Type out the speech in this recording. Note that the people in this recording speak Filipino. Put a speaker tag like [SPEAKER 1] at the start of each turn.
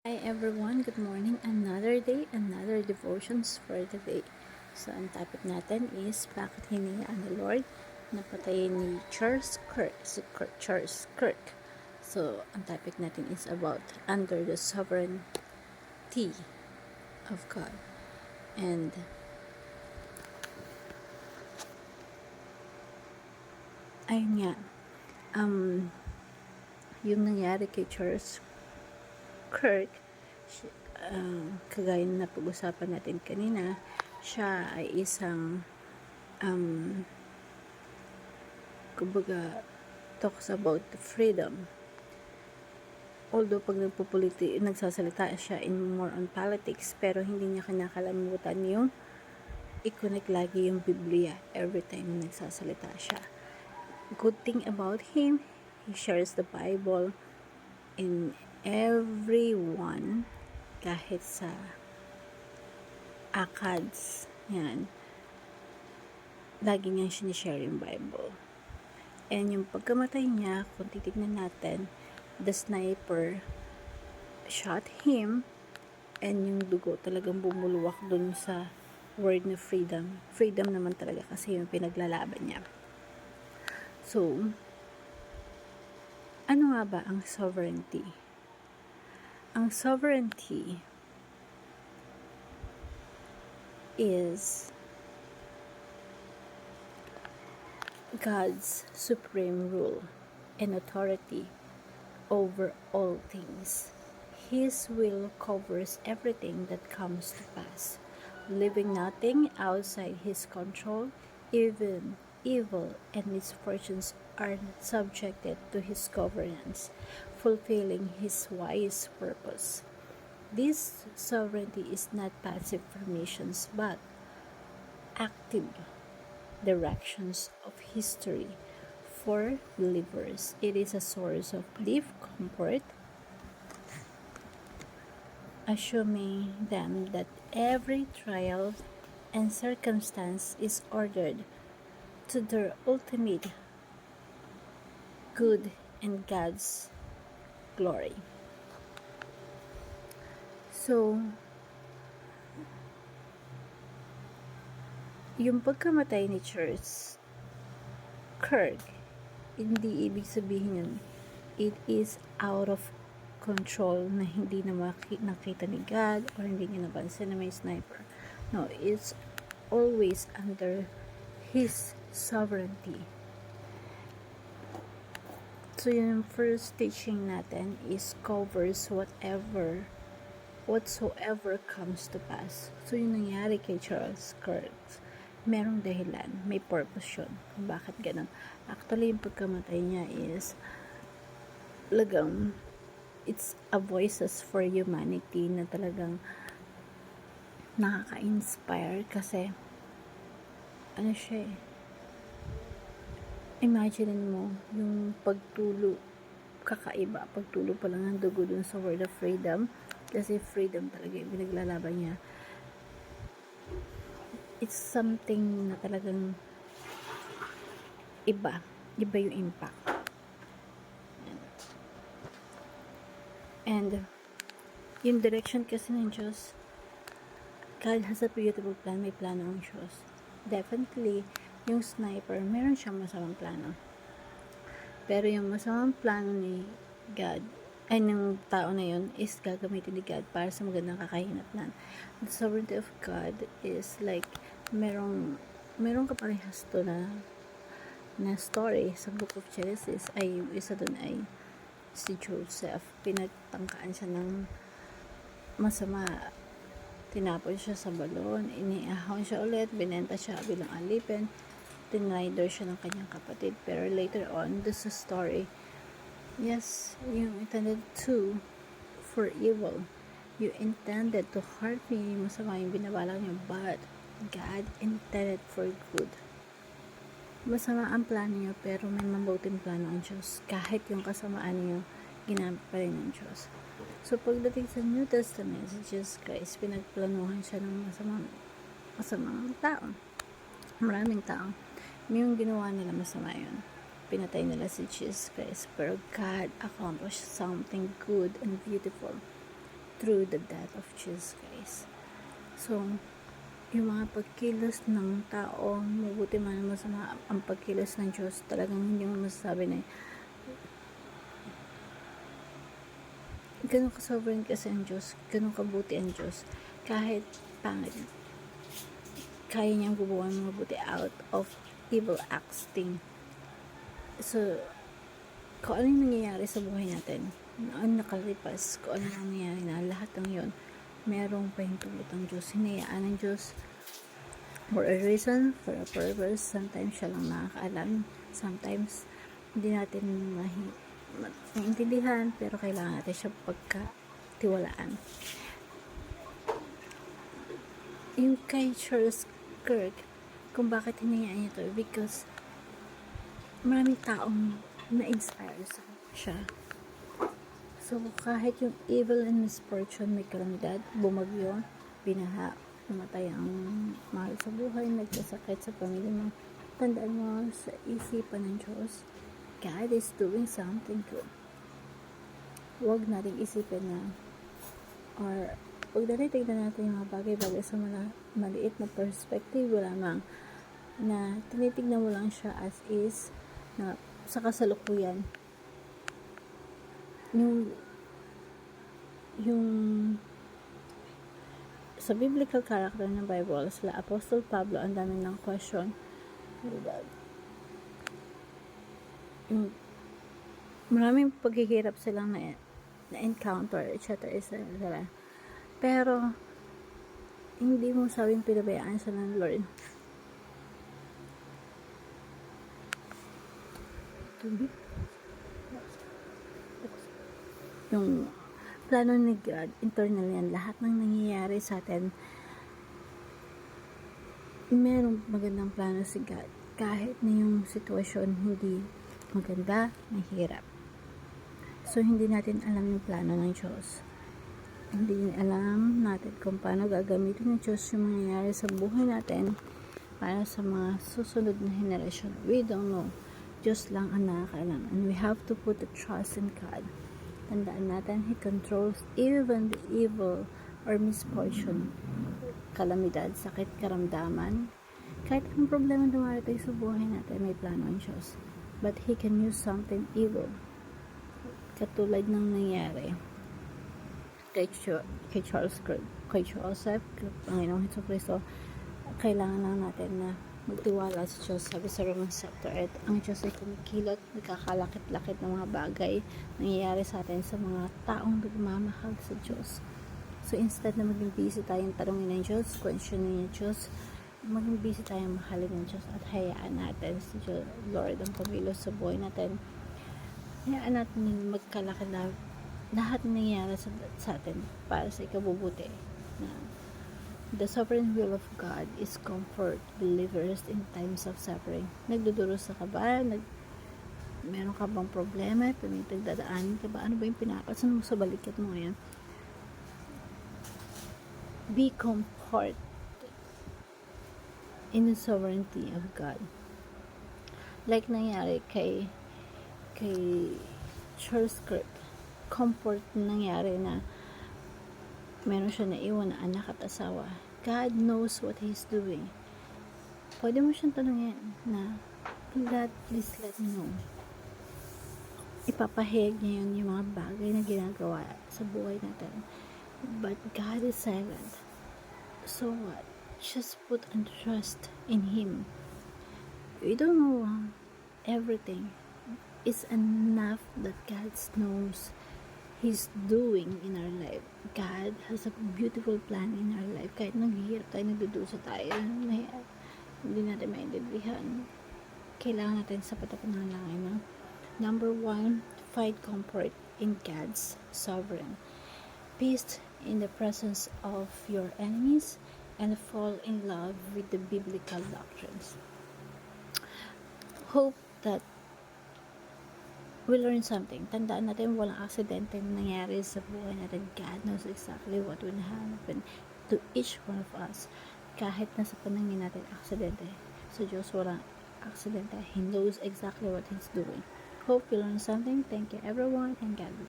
[SPEAKER 1] Hi everyone, good morning. Another day, another devotions for the day. So, ang topic natin is bakit hinayaan ni Lord na patayin ni Charles Kirk, Charles Kirk. So, ang topic natin is about under the sovereignty of God. And ayun nga, yung nangyari kay Charles Kirk, kagaya na napag-usapan natin kanina, siya ay isang kumbaga talks about freedom. Although pag nagsasalita siya in more on politics, pero hindi niya kinakalimutan yung i-connect lagi yung Biblia every time na nagsasalita siya. Good thing about him, he shares the Bible in everyone, kahit sa ACADS, yan, lagi niyang sinishare yung Bible. And yung pagkamatay niya, kung titignan natin, the sniper shot him, and yung dugo talagang bumulwak dun sa word na freedom. Freedom naman talaga kasi yung pinaglalaban niya. So, ano nga ba ang sovereignty? Ang sovereignty is God's supreme rule and authority over all things. His will covers everything that comes to pass, leaving nothing outside His control. Even evil and misfortunes are not subjected to His governance, fulfilling His wise purpose. This sovereignty is not passive permissions but active directions of history for believers. It is a source of deep comfort, assuming them that every trial and circumstance is ordered to their ultimate good and God's glory. So, yung pagkamatay ni Charles Kirk, hindi ibig sabihin yun, it is out of control na hindi na nakita ni God or hindi niya napansin na may sniper. No, it's always under His sovereignty. So yung first teaching natin is covers whatsoever comes to pass. So yung nangyari kay Charles Kirk, merong dahilan, may purpose yun. Bakit ganun? Actually, yung pagkamatay niya is it's a voices for humanity na talagang nakaka-inspire kasi ano siya imagine mo yung kakaiba, pagtulo pa lang ng dugo dun sa word of freedom, kasi freedom talaga yung pinaglalaban niya. It's something na talagang iba yung impact. And yung direction kasi ng Diyos, God has a beautiful plan, may plano ang Diyos. Definitely, yung sniper, meron siyang masamang plano. Pero yung masamang plano ni God, ay ng tao na yun, is gagamitin ni God para sa magandang kakahinatnan. The sovereignty of God is like, merong kaparehas to na story sa Book of Genesis. Ay, yung isa dun ay si Joseph. Pinagtangkaan siya ng masama. Tinapon siya sa balon, iniahon siya ulit, binenta siya bilang alipin, tinrider siya ng kanyang kapatid. Pero later on, this is a story. Yes, you intended to for evil. You intended to hurt me, masama yung binabalak niyo, but God intended for good. Masama ang plano niyo, pero may mabuting plano ang Diyos. Kahit yung kasamaan niyo, ginamit pa rin ng Diyos. So, pagdating sa New Testament, si Jesus Christ, pinagplanuhan siya ng masamang tao. Maraming tao. Yung ginawa nila masama yun. Pinatay nila si Jesus Christ. Pero God accomplished something good and beautiful. through the death of Jesus Christ. So, yung mga pagkilos ng tao, mabuti man o masama, ang pagkilos ng Diyos, talagang hindi mo masasabi na ganun ka-sovereign kasi ang Diyos, ganun kabuti ang Diyos. Kahit pangit, kaya niyang gumawa ng mabuti out of evil acts thing. So, kung ano yung nangyayari sa buhay natin, ang nakalipas, kung ano yung nangyayari na, lahat ng yun, merong pahintulot ang Diyos. Hinayaan ng Diyos for a reason, for a purpose. Sometimes siya lang nakakaalam. Sometimes, hindi natin maintindihan, pero kailangan natin siya pagkatiwalaan. Yung kay Charles Kirk, kung bakit hinayaan niya to, because maraming taong na-inspire sa siya. So, kahit yung evil and misfortune, may kalamidad, bumagyo, binaha, namatay ang mahal sa buhay, nagkasakit sa pamilya mo, tandaan mo sa isipan ng Diyos, God is doing something good. Huwag natin isipin na, or huwag natin tignan natin yung mga bagay-bagay sa maliit na perspective lamang, na tinitignan mo lang siya as is, na sa kasalukuyan, yung sa biblical character ng Bible, sila Apostle Pablo, ang dami ng question, yung maraming paghihirap silang na-encounter, etc. Pero hindi mo sabing pinabayaan siya ng Lord. Yung plano ni God, internal yan, lahat ng nangyayari sa atin, merong magandang plano si God, kahit na yung sitwasyon hindi maganda, mahirap. So, hindi natin alam yung plano ng Diyos. Hindi alam natin kung paano gagamitin ng Diyos yung mangyayari sa buhay natin para sa mga susunod na henerasyon. We don't know. Diyos lang ang nakakaalam. And we have to put the trust in God. Tandaan natin, He controls even the evil or misfortune, kalamidad, sakit, karamdaman. Kahit ang problema dumarating sa buhay natin, may plano ang Diyos. But He can use something evil. Katulad ng nangyari kay Charles Kirk, kay Joseph, Panginoong Jesucristo. Kailangan lang natin na magtiwala sa Diyos. Sabi sa Romans chapter 8, ang Diyos ay kumikilot, nagkakalakit-lakit ng mga bagay nangyayari sa atin sa mga taong nagmamahal sa Diyos. So, instead na maging busy tayong tanongin ng Diyos, questionin ng Diyos, maging busy tayong mahalin ng Diyos at hayaan natin si Lord ang kumilos sa buhay natin. Hayaan natin magkalakad na lahat nangyayari sa atin para sa ikabubuti na the sovereign will of God is comfort, deliverance in times of suffering. Nagdudurusa ka ba? Meron ka bang problema? Pinagdadaanin ka ba? Ano ba yung pinakasan mo sa balikat mo ngayon? Be comfort in the sovereignty of God. Like nangyari kay Charles Kirk, comfort nangyari na meron siya naiwan na anak at asawa. God knows what He's doing. Pwede mo siyang tanungin na, God, please let me know. Ipapahayag niya yun yung mga bagay na ginagawa sa buhay natin. But God is silent. So what? Just put and trust in Him. We don't know everything. It's enough that God knows He's doing in our life. God has a beautiful plan in our life. Kahit naghihirap tayo, nagdudusa tayo, hindi natin maintindihan, kailangan natin sapat na panalangin na. Number 1, find comfort in God's sovereign. Peace in the presence of your enemies and fall in love with the biblical doctrines. Hope that we learn something. Tandaan natin, walang aksidente na nangyari sa buhay natin. God knows exactly what will happen to each one of us. Kahit nasa panangin natin aksidente, sa Diyos walang aksidente. He knows exactly what He's doing. Hope you learn something. Thank you everyone, and God bless.